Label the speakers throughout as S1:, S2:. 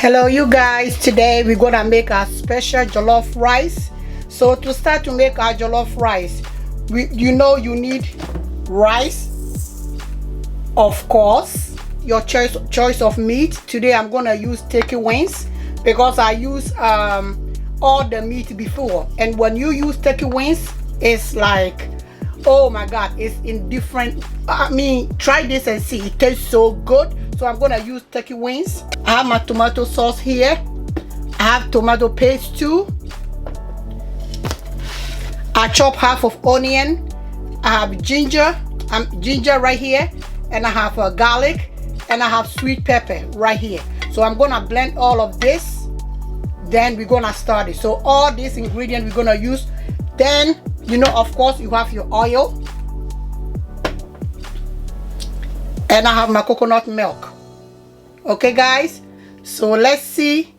S1: Hello you guys, today we're gonna make our special jollof rice. So to start to make our jollof rice, you need rice, of course, your choice of meat. Today I'm gonna use turkey wings because I use all the meat before, and when you use turkey wings, it's like, oh my god, it's in different. Try this and see, it tastes so good. So I'm gonna use turkey wings. I have my tomato sauce here. I have tomato paste too. I chop half of onion. I have ginger right here, and I have garlic, and I have sweet pepper right here. So I'm gonna blend all of this, then we're gonna start it. So all these ingredients we're gonna use. Then of course you have your oil, and I have my coconut milk. Okay guys, so let's see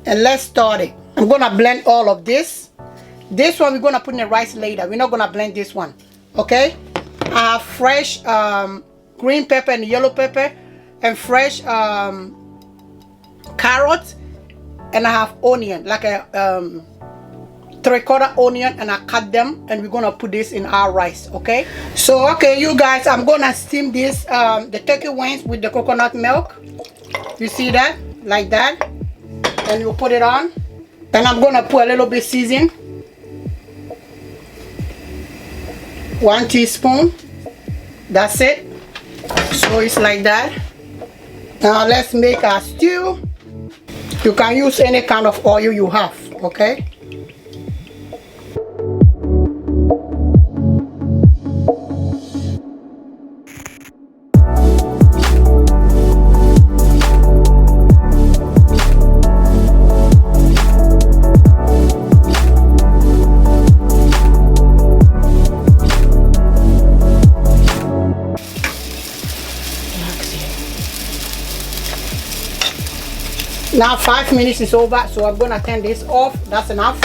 S1: and let's start it. I'm gonna blend all of this. This one we're gonna put in the rice later. We're not gonna blend this one. Okay, I have fresh green pepper and yellow pepper, and fresh carrots, and I have onion, like a 3/4 onion, and I cut them, and we're gonna put this in our rice. Okay, so okay you guys, I'm gonna steam this the turkey wings with the coconut milk. You see that, like that, and you put it on. Then I'm gonna put a little bit season, 1 teaspoon. That's it. So it's like that. Now let's make our stew. You can use any kind of oil you have. Okay, now 5 minutes is over, so I'm gonna turn this off. That's enough.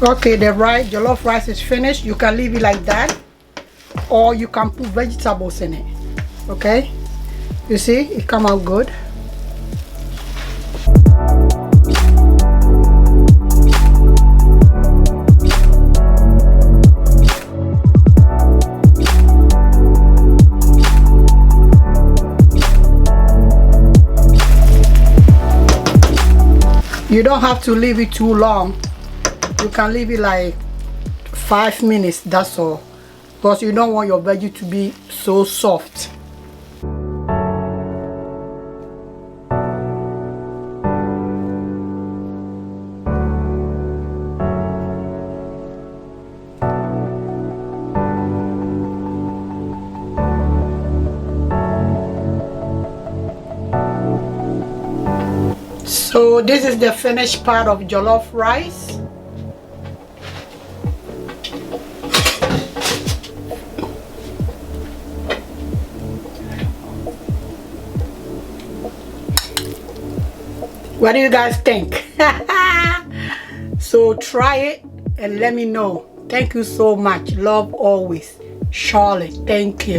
S1: Okay, the jollof rice is finished. You can leave it like that, or you can put vegetables in it. Okay, you see it come out good. You don't have to leave it too long. You can leave it like 5 minutes, that's all, because you don't want your veggie to be so soft. So this is the finished part of jollof rice. What do you guys think? So try it and let me know. Thank you so much. Love always. Charlotte, thank you.